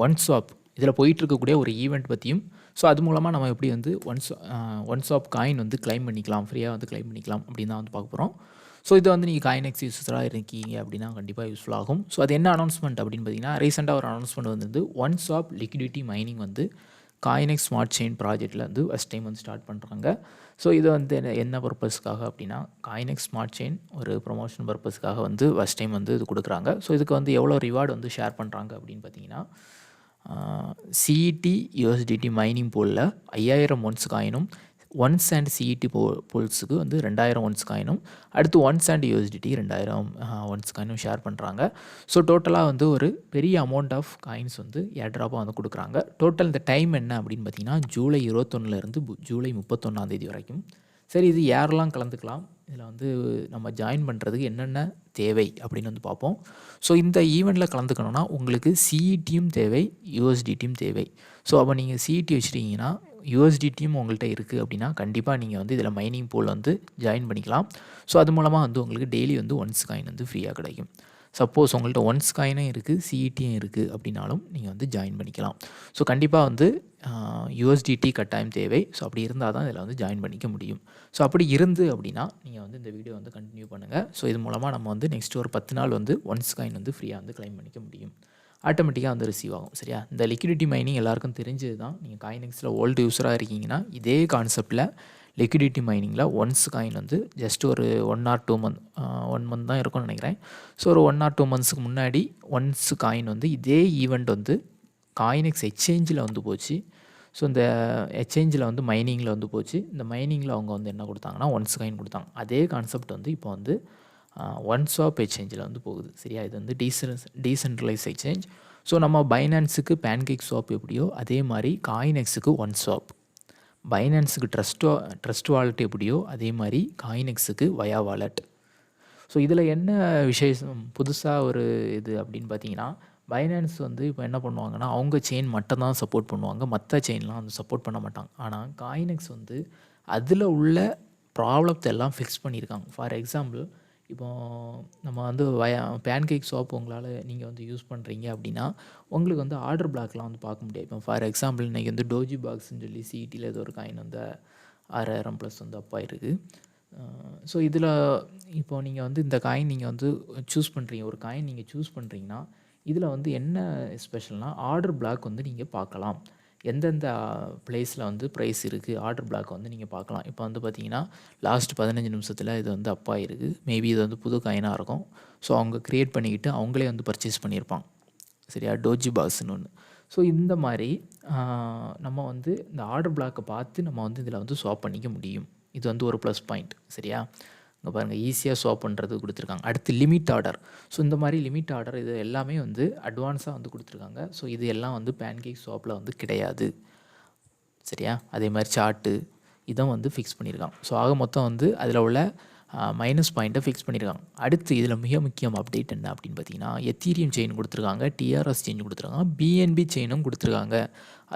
ஒன்ஸ்வாப் இதில் போயிட்டுருக்கக்கூடிய ஒரு ஈவெண்ட் பற்றியும் ஸோ அது மூலமாக நம்ம எப்படி வந்து ஒன்ஸ்வாப் காயின் வந்து கிளைம் பண்ணிக்கலாம், ஃப்ரீயாக வந்து கிளைம் பண்ணிக்கலாம் அப்படின்னு தான் வந்து பார்க்க போகிறோம். ஸோ இது வந்து நீங்கள் காயினெக்ஸ் யூஸராக இருக்கீங்க அப்படின்னா கண்டிப்பாக யூஸ்ஃபுல் ஆகும். ஸோ அது என்ன அனௌன்ஸ்மெண்ட் அப்படின்னு பார்த்தீங்கன்னா, ரீசெண்டாக ஒரு அனௌன்ஸ்மெண்ட் வந்து ஒன்ஸ்வாப் லிக்விடிட்டி மைனிங் வந்து காயினெக்ஸ் ஸ்மார்ட் செயின் ப்ராஜெக்ட்டில் வந்து ஃபஸ்ட் டைம் வந்து ஸ்டார்ட் பண்ணுறாங்க. ஸோ இது வந்து என்ன பர்பஸ்க்காக அப்படின்னா, காயினெக்ஸ் ஸ்மார்ட் செயின் ஒரு ப்ரொமோஷன் பர்பஸ்க்காக வந்து ஃபஸ்ட் டைம் வந்து இது கொடுக்குறாங்க. ஸோ இதுக்கு வந்து எவ்வளோ ரிவார்டு வந்து ஷேர் பண்ணுறாங்க அப்படின்னு பார்த்தீங்கன்னா, சிஇடி யூஎஸ்டிடி மைனிங் பூலில் 5000 ஒன்ஸ் காயினும், ஒன்ஸ் அண்ட் சிஇடி பூல்ஸுக்கு வந்து 2000 ஒன்ஸ் காயினும், அடுத்து ஒன்ஸ் அண்ட் யூஎஸ்டிடி 2000 ஒன்ஸ் காயினும் ஷேர் பண்ணுறாங்க. ஸோ டோட்டலாக வந்து ஒரு பெரிய அமௌண்ட் ஆஃப் காயின்ஸ் வந்து ஏர்ட்ராப்பாக வந்து கொடுக்குறாங்க. டோட்டல் இந்த டைம் என்ன அப்படின்னு பார்த்தீங்கன்னா, ஜூலை 21லேருந்து ஜூலை 31 வரைக்கும். சரி, இது யாரெல்லாம் கலந்துக்கலாம், இதில் வந்து நம்ம ஜாயின் பண்ணுறதுக்கு என்னென்ன தேவை அப்படின்னு வந்து பார்ப்போம். ஸோ இந்த ஈவெண்ட்டில் கலந்துக்கணுன்னா உங்களுக்கு சிஇடியும் தேவை, யூஎஸ்டிடியும் தேவை. ஸோ அப்போ நீங்கள் சிஇடி வச்சுருக்கீங்கன்னா, யூஎஸ்டிடியும் உங்கள்கிட்ட இருக்குது அப்படின்னா கண்டிப்பாக நீங்கள் வந்து இதில் மைனிங் பூல் வந்து ஜாயின் பண்ணிக்கலாம். ஸோ அது மூலமாக வந்து உங்களுக்கு டெய்லி வந்து ஒன்ஸ் காயின் வந்து ஃப்ரீயாக கிடைக்கும். சப்போஸ் உங்கள்கிட்ட ஒன்ஸ் காயினும் இருக்குது, சிஇடியும் இருக்குது அப்படின்னாலும் நீங்கள் வந்து ஜாயின் பண்ணிக்கலாம். ஸோ கண்டிப்பாக வந்து யூஎஸ்டிடி கட்டாயம் தேவை. ஸோ அப்படி இருந்தால் தான் இதில் வந்து ஜாயின் பண்ணிக்க முடியும். ஸோ அப்படி இருந்து அப்படின்னா நீங்கள் வந்து இந்த வீடியோ வந்து கண்டினியூ பண்ணுங்கள். ஸோ இது மூலமாக நம்ம வந்து நெக்ஸ்ட் ஒரு 10 நாள் வந்து ஒன்ஸ் காயின் வந்து ஃப்ரீயாக வந்து கிளைம் பண்ணிக்க முடியும். ஆட்டோமேட்டிக்காக வந்து ரிசீவ் ஆகும். சரியா, இந்த லிக்விடிட்டி மைனிங் எல்லாருக்கும் தெரிஞ்சது தான். நீங்கள் காயினெக்ஸில் ஓல்டு யூஸராக இருக்கீங்கன்னா இதே கான்செப்டில் லிக்விடிட்டி மைனிங்கில் ஒன்ஸ் காயின் வந்து ஜஸ்ட் ஒரு 1 or 2 மந்த் 1 மந்த் தான் இருக்கும்னு நினைக்கிறேன். ஸோ ஒரு 1 or 2 மந்த்ஸுக்கு முன்னாடி ஒன்ஸ் காயின் வந்து இதே ஈவெண்ட் வந்து காயினெக்ஸ் எக்ஸ்சேஞ்சில் வந்து போச்சு. ஸோ இந்த எக்ஸ்சேஞ்சில் வந்து மைனிங்கில் வந்து போச்சு. இந்த மைனிங்கில் அவங்க வந்து என்ன கொடுத்தாங்கன்னா ஒன்ஸ் காயின் கொடுத்தாங்க. அதே கான்செப்ட் வந்து இப்போ வந்து ஒன்ஸ்வாப் எக்ஸ்சேஞ்சில் வந்து போகுது. சரியா, இது வந்து டீசென்ட்ரலைஸ் எக்ஸ்சேஞ்ச். ஸோ நம்ம பைனான்ஸுக்கு பேன்கேக் ஸ்வாப் எப்படியோ அதே மாதிரி காயினெக்ஸுக்கு ஒன்ஸ்வாப், பைனான்ஸுக்கு ட்ரஸ்ட் வாலெட் எப்படியோ அதே மாதிரி காயினெக்ஸுக்கு வயா வாலெட். ஸோ இதில் என்ன விசேஷம் புதுசாக ஒரு இது அப்படின்னு பார்த்தீங்கன்னா, பைனான்ஸ் வந்து இப்போ என்ன பண்ணுவாங்கன்னா அவங்க செயின் மட்டும் தான் சப்போர்ட் பண்ணுவாங்க, மற்ற செயின்லாம் வந்து சப்போர்ட் பண்ண மாட்டாங்க. ஆனால் காயினெக்ஸ் வந்து அதில் உள்ள ப்ராப்ளத்தை எல்லாம் ஃபிக்ஸ் பண்ணியிருக்காங்க. ஃபார் எக்ஸாம்பிள், இப்போ நம்ம வந்து பேன்கேக் ஸ்வாப் உங்களால் நீங்கள் வந்து யூஸ் பண்ணுறீங்க அப்படின்னா உங்களுக்கு வந்து ஆர்டர் பிளாக்லாம் வந்து பார்க்க முடியாது. இப்போ ஃபார் எக்ஸாம்பிள் இன்றைக்கி வந்து டோஜி பாக்ஸ்ன்னு சொல்லி சிஇடியில் ஏதோ ஒரு காயின் வந்து 6000 ப்ளஸ் வந்து அப்பா இருக்குது. ஸோ இதில் இப்போது நீங்கள் வந்து இந்த காயின் நீங்கள் வந்து சூஸ் பண்ணுறீங்க, ஒரு காயின் நீங்கள் சூஸ் பண்ணுறீங்கன்னா இதில் வந்து என்ன ஸ்பெஷல்னால் ஆர்டர் பிளாக் வந்து நீங்கள் பார்க்கலாம். எந்தெந்த பிளேஸில் வந்து ப்ரைஸ் இருக்குது ஆர்டர் பிளாக் வந்து நீங்கள் பார்க்கலாம். இப்போ வந்து பார்த்தீங்கன்னா லாஸ்ட் 15 நிமிஷத்தில் இது வந்து அப்பா இருக்குது. மேபி இது வந்து புது காயினாக இருக்கும். ஸோ அவங்க க்ரியேட் பண்ணிக்கிட்டு அவங்களே வந்து பர்ச்சேஸ் பண்ணியிருப்பாங்க. சரியா, டோஜி பாக்ஸ்னு ஒன்று. ஸோ இந்த மாதிரி நம்ம வந்து இந்த ஆர்டர் பிளாக்கை பார்த்து நம்ம வந்து இதில் வந்து ஸ்வாப் பண்ணிக்க முடியும். இது வந்து ஒரு ப்ளஸ் பாயிண்ட். சரியா, இங்கே பாருங்கள், ஈஸியாக ஸ்வாப் பண்ணுறது கொடுத்துருக்காங்க. அடுத்து லிமிட் ஆர்டர். ஸோ இந்த மாதிரி லிமிட் ஆர்டர் இது எல்லாமே வந்து அட்வான்ஸாக வந்து கொடுத்துருக்காங்க. ஸோ இது எல்லாம் வந்து பேன்கேக் ஸ்வாப்பில் வந்து கிடையாது. சரியா, அதே மாதிரி சார்ட்டு இதான் வந்து ஃபிக்ஸ் பண்ணியிருக்காங்க. ஸோ ஆக மொத்தம் வந்து அதில் உள்ள மைனஸ் பாயிண்ட்டை ஃபிக்ஸ் பண்ணியிருக்காங்க. அடுத்து இதில் மிக முக்கியம் அப்டேட் என்ன அப்படின்னு பார்த்தீங்கன்னா, எத்தீரியம் செயின் கொடுத்துருக்காங்க, டிஆர்எஸ் செயின் கொடுத்துருக்காங்க, பிஎன்பி செயினும் கொடுத்துருக்காங்க.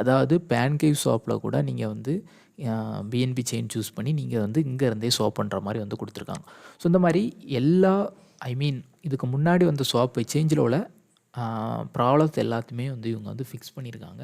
அதாவது பேன்கேக் ஸ்வாப்பில் கூட நீங்கள் வந்து பிஎன்பி செயின் சூஸ் பண்ணி நீங்கள் வந்து இங்கேருந்தே ஸ்வாப் பண்ணுற மாதிரி வந்து கொடுத்துருக்காங்க. ஸோ இந்த மாதிரி எல்லா இதுக்கு முன்னாடி வந்து ஸ்வாப் எக்ஸ்சேஞ்சில் உள்ள ப்ராப்ளத்தை எல்லாத்தையுமே வந்து இவங்க வந்து ஃபிக்ஸ் பண்ணியிருக்காங்க.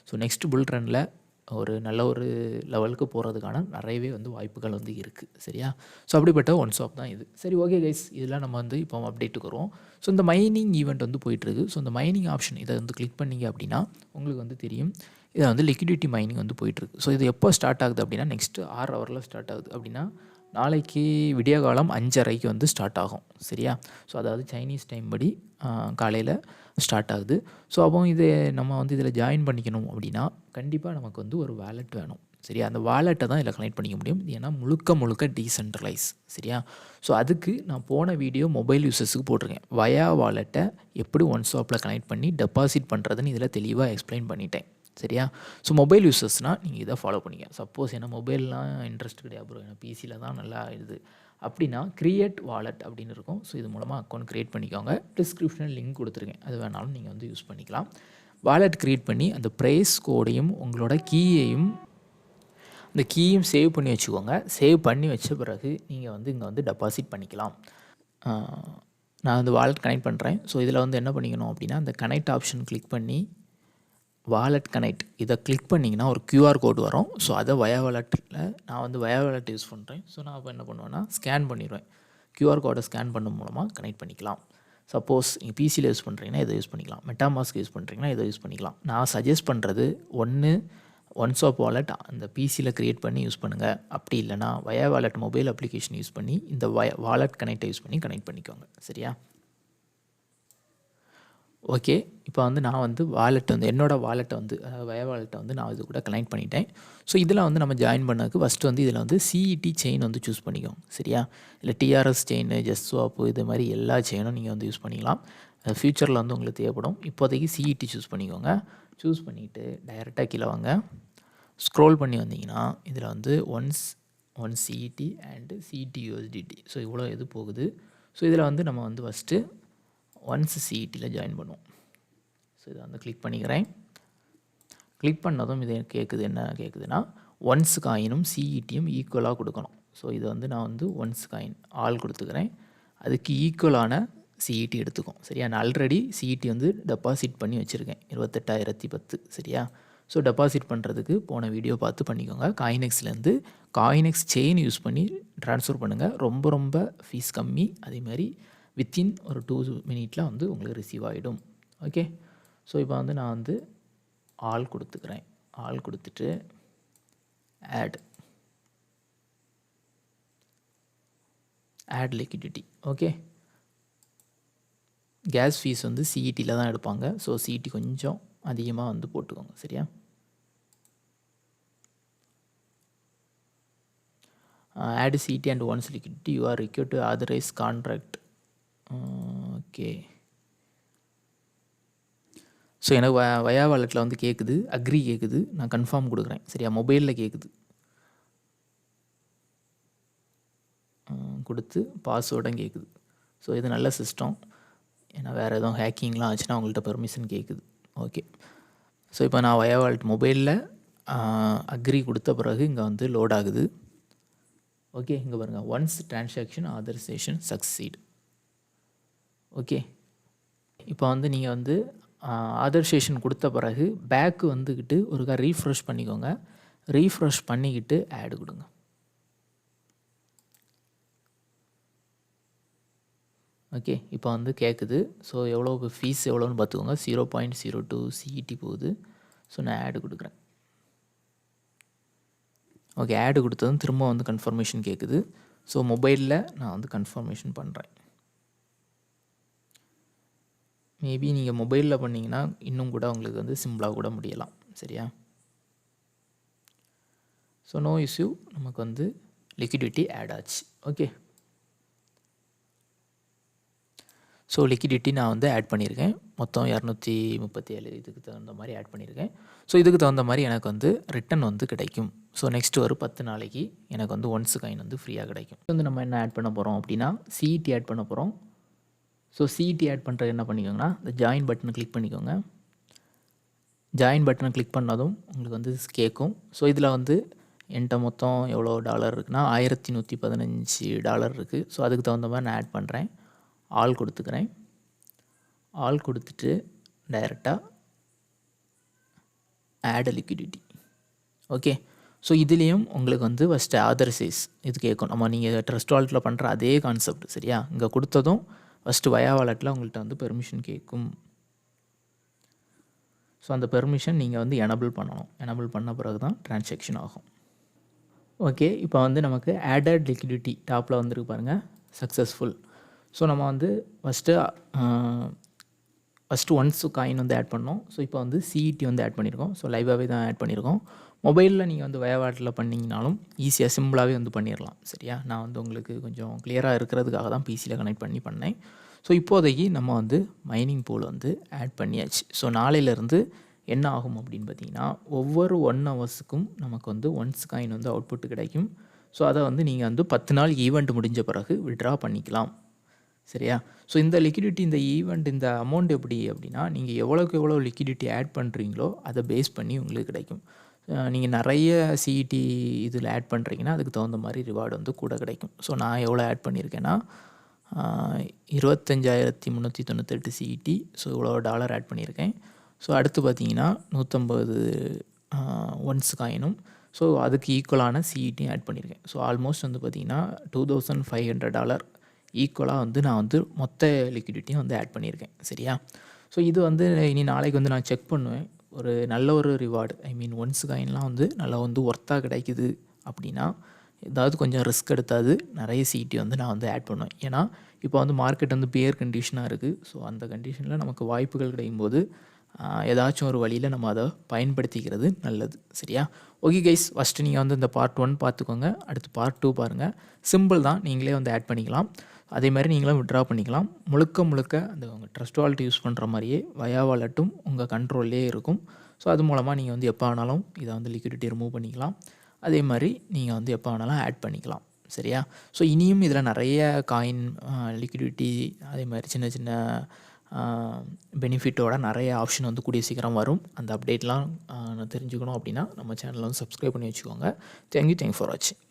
ஸோ நெக்ஸ்ட் புல் ரனில் ஒரு நல்ல ஒரு லெவலுக்கு போகிறதுக்கான நிறையவே வந்து வாய்ப்புகள் வந்து இருக்குது. சரியா, ஸோ அப்படிப்பட்ட ஒன்ஸ்வாப் தான் இது. சரி, ஓகே கைஸ், இதெல்லாம் நம்ம வந்து இப்போ அப்டேட்டுக்கு வருவோம். ஸோ இந்த மைனிங் ஈவெண்ட் வந்து போயிட்டுருக்கு. ஸோ இந்த மைனிங் ஆப்ஷன் இதை வந்து கிளிக் பண்ணிங்க அப்படின்னா உங்களுக்கு வந்து தெரியும் இதில் வந்து லிக்விடிட்டி மைனிங் வந்து போயிட்டுருக்கு. ஸோ இது எப்போ ஸ்டார்ட் ஆகுது அப்படின்னா நெக்ஸ்ட்டு 6 ஹவரில் ஸ்டார்ட் ஆகுது. அப்படின்னா நாளைக்கு விடிய காலம் 5:30க்கு வந்து ஸ்டார்ட் ஆகும். சரியா, ஸோ அதாவது சைனீஸ் டைம் படி காலையில் ஸ்டார்ட் ஆகுது. ஸோ அப்போ இது நம்ம வந்து இதில் ஜாயின் பண்ணிக்கணும் அப்படின்னா கண்டிப்பாக நமக்கு வந்து ஒரு வாலெட் வேணும். சரியா, அந்த வாலெட்டை தான் இதில் கனெக்ட் பண்ணிக்க முடியும். ஏன்னா முழுக்க டீசென்ட்ரலைஸ். சரியா, ஸோ அதுக்கு நான் போன வீடியோ மொபைல் யூசர்ஸுக்கு போட்டிருக்கேன். வயா வாலெட்டை எப்படி ஒன்ஸ்வாப்பில் கனெக்ட் பண்ணி டெபாசிட் பண்ணுறதுன்னு இதில் தெளிவாக எக்ஸ்பிளைன் பண்ணிட்டேன். சரியா, ஸோ மொபைல் யூசர்ஸ்னால் நீங்கள் இதை ஃபாலோ பண்ணிங்க. சப்போஸ் என்ன மொபைல்லாம் இன்ட்ரெஸ்ட் கிடையாது ப்ரோ, ஏன்னா பிசியில் தான் நல்லா இது அப்படின்னா கிரியேட் வாலெட் அப்படின்னு இருக்கும். ஸோ இது மூலமாக அக்கௌண்ட் க்ரியேட் பண்ணிக்கோங்க. டிஸ்கிரிப்ஷனில் லிங்க் கொடுத்துருக்கேன், அது வேணாலும் நீங்கள் வந்து யூஸ் பண்ணிக்கலாம். வாலெட் க்ரியேட் பண்ணி அந்த ப்ரைஸ் கோடையும் உங்களோட கீயையும் அந்த கீயும் சேவ் பண்ணி வச்சுக்கோங்க. சேவ் பண்ணி வச்ச பிறகு நீங்கள் வந்து இங்கே வந்து டெபாசிட் பண்ணிக்கலாம். நான் வந்து வாலெட் கனெக்ட் பண்ணுறேன். ஸோ இதில் வந்து என்ன பண்ணிக்கணும் அப்படின்னா அந்த கனெக்ட் ஆப்ஷன் கிளிக் பண்ணி வாலெட் கனெக்ட் இதை கிளிக் பண்ணிங்கன்னா ஒரு கியூஆர் கோடு வரும். ஸோ அதை வயா வாலெட்டில் நான் வந்து வயா வாலெட் யூஸ் பண்ணுறேன். ஸோ நான் இப்போ என்ன பண்ணுவேன்னா ஸ்கேன் பண்ணிடுவேன். கியூஆர் கோடை ஸ்கேன் பண்ண மூலமாக கனெக்ட் பண்ணிக்கலாம். சப்போஸ் நீங்கள் பிசியில் யூஸ் பண்ணுறீங்கன்னா இதை யூஸ் பண்ணிக்கலாம். மெட்டாமாஸ்க் யூஸ் பண்ணுறீங்கன்னா இதை யூஸ் பண்ணிக்கலாம். நான் சஜஸ்ட் பண்ணுறது OneSwap வாலெட் அந்த பிசியில் க்ரியேட் பண்ணி யூஸ் பண்ணுங்கள். அப்படி இல்லைனா வயா வாலெட் மொபைல் அப்ளிகேஷன் யூஸ் பண்ணி இந்த வாலெட் கனெக்டை யூஸ் பண்ணி கனெக்ட் பண்ணிக்கோங்க. சரியா? ஓகே, இப்போ வந்து நான் வந்து வாலெட் வந்து என்னோடய வாலெட்டை வந்து வயா வாலெட்டை வந்து நான் இது கூட கனெக்ட் பண்ணிட்டேன். ஸோ இதில் வந்து நம்ம ஜாயின் பண்ணதுக்கு ஃபஸ்ட்டு வந்து இதில் வந்து சிஇடி செயின் வந்து சூஸ் பண்ணிக்கோங்க. சரியா? இல்லை டிஆர்எஸ் செயின், ஜஸ்வாப் இது மாதிரி எல்லா செயினும் நீங்கள் வந்து யூஸ் பண்ணிக்கலாம். ஃப்யூச்சரில் வந்து உங்களுக்கு தேவைப்படும். இப்போதைக்கு சிஇடி சூஸ் பண்ணிக்கோங்க. சூஸ் பண்ணிவிட்டு டைரெக்டாக கீழே வாங்க. ஸ்க்ரோல் பண்ணி வந்தீங்கன்னா இதில் வந்து one CET and CET USDT. So இவ்வளோ இது போகுது. ஸோ இதில் வந்து நம்ம வந்து ஃபஸ்ட்டு ஒன்ஸ் சிஇடியில் ஜாயின் பண்ணுவோம். ஸோ இதை வந்து கிளிக் பண்ணிக்கிறேன். கிளிக் பண்ணதும் இது கேட்குது, என்ன கேட்குதுன்னா ஒன்ஸ் காயினும் சிஇடியும் ஈக்குவலாக கொடுக்கணும். ஸோ இது வந்து நான் வந்து ஒன்ஸ் காயின் ஆல் கொடுத்துக்கிறேன். அதுக்கு ஈக்குவலான சிஇடி எடுத்துக்கும். சரியா? நான் ஆல்ரெடி சிஇடி வந்து டெபாசிட் பண்ணி வச்சுருக்கேன் 28,010. சரியா? ஸோ டெபாசிட் பண்ணுறதுக்கு போன வீடியோ பார்த்து பண்ணிக்கோங்க. காயினெக்ஸ்லேருந்து காயினெக்ஸ் செயின் யூஸ் பண்ணி ட்ரான்ஸ்ஃபர் பண்ணுங்கள். ரொம்ப ரொம்ப ஃபீஸ் கம்மி. அதேமாதிரி வித்தின் ஒரு 2 மினிட்டில் வந்து உங்களுக்கு ரிசீவ் ஆகிடும். ஓகே, ஸோ இப்போ வந்து நான் வந்து ஆல் கொடுத்துக்கிறேன். ஆல் கொடுத்துட்டு add liquidity. Okay, gas fees வந்து சிஇடியில் தான் எடுப்பாங்க. ஸோ சிஇடி கொஞ்சம் அதிகமாக வந்து போட்டுக்கோங்க. சரியா? Add CET and once liquidity you are required to authorize contract. Okay, so எனக்கு வயா வாலெட்டில் வந்து கேட்குது, அக்ரி கேட்குது, நான் கன்ஃபார்ம் கொடுக்குறேன். சரியா? மொபைலில் கேட்குது, கொடுத்து பாஸ்வேர்டும் கேட்குது. ஸோ இது நல்ல சிஸ்டம். ஏன்னா வேறு எதுவும் ஹேக்கிங்லாம் ஆச்சுன்னா அவங்கள்ட்ட பெர்மிஷன் கேட்குது. ஓகே, ஸோ இப்போ நான் வயா வாலெட் மொபைலில் அக்ரி கொடுத்த பிறகு இங்கே வந்து லோட் ஆகுது. ஓகே, இங்கே பாருங்கள், once transaction authorization succeed. Okay, இப்போ வந்து நீங்கள் வந்து ஆதரைசேஷன் கொடுத்த பிறகு பேக்கு வந்துக்கிட்டு ஒருக்கா ரீஃப்ரெஷ் பண்ணிக்கோங்க. ரீஃப்ரெஷ் பண்ணிக்கிட்டு ஆட் கொடுங்க. ஓகே, இப்போ வந்து கேட்குது. ஸோ எவ்வளோ ஃபீஸ் எவ்வளோன்னு பார்த்துக்கோங்க. 0.02 சிஇடி போகுது. ஸோ நான் ஆடு கொடுக்குறேன். ஓகே, ஆடு கொடுத்ததும் திரும்ப வந்து கன்ஃபர்மேஷன் கேட்குது. ஸோ மொபைலில் நான் வந்து கன்ஃபர்மேஷன் பண்ணுறேன். மேபி நீங்கள் மொபைலில் பண்ணிங்கன்னா இன்னும் கூட உங்களுக்கு வந்து சிம்பிளாக கூட முடியலாம். சரியா? ஸோ நோ இஷ்யூ, நமக்கு வந்து லிக்விடிட்டி ஆட் ஆச்சு. ஓகே, ஸோ லிக்விடிட்டி நான் வந்து ஆட் பண்ணியிருக்கேன். மொத்தம் 237 இதுக்கு தகுந்த மாதிரி ஆட் பண்ணியிருக்கேன். ஸோ இதுக்கு தகுந்த மாதிரி எனக்கு வந்து ரிட்டன் வந்து கிடைக்கும். ஸோ நெக்ஸ்ட் ஒரு 10 நாளைக்கு எனக்கு வந்து ஒன்ஸ் காயின் வந்து ஃப்ரீயாக கிடைக்கும். வந்து நம்ம என்ன ஆட் பண்ண போகிறோம் அப்படின்னா சிஇடி ஆட் பண்ண போகிறோம். ஸோ சிஇடி ஆட் பண்ணுறது என்ன பண்ணிக்கோங்கன்னா இந்த ஜாயின் பட்டனை கிளிக் பண்ணிக்கோங்க. ஜாயின் பட்டனை கிளிக் பண்ணதும் உங்களுக்கு வந்து கேட்கும். ஸோ இதில் வந்து என்கிட்ட மொத்தம் எவ்வளோ டாலர் இருக்குன்னா $1115 இருக்குது. ஸோ அதுக்கு தகுந்த மாதிரி நான் ஆட் பண்ணுறேன். ஆல் கொடுத்துக்கிறேன். ஆல் கொடுத்துட்டு டைரெக்டாக ஆட் லிக்விடிட்டி. ஓகே, ஸோ இதுலேயும் உங்களுக்கு வந்து ஃபஸ்ட்டு ஆதரைசேஸ் இது கேட்கும். நம்ம நீங்கள் ட்ரஸ்ட் வாலெட்டில் பண்ணுற அதே கான்செப்ட். சரியா? இங்கே கொடுத்ததும் ஃபஸ்ட்டு வயா வாலெட்டில் உங்கள்கிட்ட வந்து பெர்மிஷன் கேட்கும். ஸோ அந்த பெர்மிஷன் நீங்கள் வந்து எனபிள் பண்ணணும். எனபிள் பண்ண பிறகு தான் ட்ரான்சாக்ஷன் ஆகும். ஓகே, இப்போ வந்து நமக்கு ஆடட் லிக்விடிட்டி டாப்பில் வந்துருக்கு பாருங்கள், சக்ஸஸ்ஃபுல். ஸோ நம்ம வந்து ஃபஸ்ட்டு ஒன்ஸ் காயின் வந்து ஆட் பண்ணோம். ஸோ இப்போ வந்து சிஇடி வந்து ஆட் பண்ணியிருக்கோம். ஸோ லைவாகவே தான் ஆட் பண்ணியிருக்கோம். மொபைலில் நீங்கள் வந்து வயா வாலெட்டில் பண்ணிங்கனாலும் ஈஸியாக சிம்பிளாகவே வந்து பண்ணிடலாம். சரியா? நான் வந்து உங்களுக்கு கொஞ்சம் கிளியராக இருக்கிறதுக்காக தான் பிசியில் கனெக்ட் பண்ணேன். ஸோ இப்போதைக்கு நம்ம வந்து மைனிங் பூல் வந்து ஆட் பண்ணியாச்சு. ஸோ நாளையிலேருந்து என்ன ஆகும் அப்படின்னு பார்த்தீங்கன்னா ஒவ்வொரு 1 ஹவர்ஸுக்கும் நமக்கு வந்து ஒன்ஸ் காயின் வந்து அவுட்புட் கிடைக்கும். ஸோ அதை வந்து நீங்கள் வந்து 10 நாள் ஈவெண்ட் முடிஞ்ச பிறகு விட்ரா பண்ணிக்கலாம். சரியா? ஸோ இந்த லிக்விடிட்டி, இந்த ஈவெண்ட், இந்த அமௌண்ட் எப்படி அப்படின்னா நீங்கள் எவ்வளோக்கு எவ்வளோ லிக்விடிட்டி ஆட் பண்ணுறீங்களோ அதை பேஸ் பண்ணி உங்களுக்கு கிடைக்கும். நீங்கள் நிறைய சிஇடி இதில் ஆட் பண்ணுறீங்கன்னா அதுக்கு தகுந்த மாதிரி ரிவார்டு வந்து கூட கிடைக்கும். ஸோ நான் எவ்வளோ ஆட் பண்ணியிருக்கேன்னா 25,398 சிஇடி. ஸோ இவ்வளோ டாலர் ஆட் பண்ணியிருக்கேன். ஸோ அடுத்து பார்த்தீங்கன்னா 150 ஒன்ஸ் காயினும் ஸோ அதுக்கு ஈக்குவலான சிஇடியும் ஆட் பண்ணியிருக்கேன். ஸோ ஆல்மோஸ்ட் வந்து பார்த்திங்கன்னா $2500 ஈக்குவலாக வந்து நான் வந்து மொத்த லிக்விடிட்டியும் வந்து ஆட் பண்ணியிருக்கேன். சரியா? ஸோ இது வந்து இனி நாளைக்கு வந்து நான் செக் பண்ணுவேன். ஒரு நல்ல ஒரு ரிவார்டு ஐ மீன் ஒன்ஸ் காயின்லாம் வந்து நல்லா வந்து ஒர்த்தாக கிடைக்குது அப்படின்னா ஏதாவது கொஞ்சம் ரிஸ்க் எடுத்தாது நிறைய சிஇடி வந்து நான் வந்து ஆட் பண்ணுவேன். ஏன்னா இப்போ வந்து மார்க்கெட் வந்து பியர் கண்டிஷனாக இருக்குது. ஸோ அந்த கண்டிஷனில் நமக்கு வாய்ப்புகள் கிடைக்கும்போது ஏதாச்சும் ஒரு வழியில் நம்ம அதை பயன்படுத்திக்கிறது நல்லது. சரியா? ஓகே கைஸ், ஃபஸ்ட்டு நீங்கள் வந்து இந்த பார்ட் 1 பார்த்துக்கோங்க. அடுத்து பார்ட் 2 பாருங்கள். சிம்பிள் தான், நீங்களே வந்து ஆட் பண்ணிக்கலாம். அதே மாதிரி நீங்களும் விட்ரா பண்ணிக்கலாம். முழுக்க அந்த உங்கள் ட்ரஸ்ட் வாலெட் யூஸ் பண்ணுற மாதிரியே வயா வாலெட்டும் உங்கள் கண்ட்ரோல்லே இருக்கும். ஸோ அது மூலமாக நீங்கள் வந்து எப்போ வேணாலும் இதை வந்து லிக்விடிட்டி ரிமூவ் பண்ணிக்கலாம். அதே மாதிரி நீங்கள் வந்து எப்போ வேணாலும் ஆட் பண்ணிக்கலாம். சரியா? ஸோ இனியும் இதில் நிறைய காயின் லிக்விடிட்டி அதே மாதிரி சின்ன சின்ன பெனிஃபிட்டோட நிறைய ஆப்ஷன் வந்து கூடிய சீக்கிரம் வரும். அந்த அப்டேட்லாம் தெரிஞ்சுக்கணும் அப்படின்னா நம்ம சேனலை வந்து சப்ஸ்கிரைப் பண்ணி வச்சுக்கோங்க. தேங்க்யூ ஃபார் வாட்சிங்.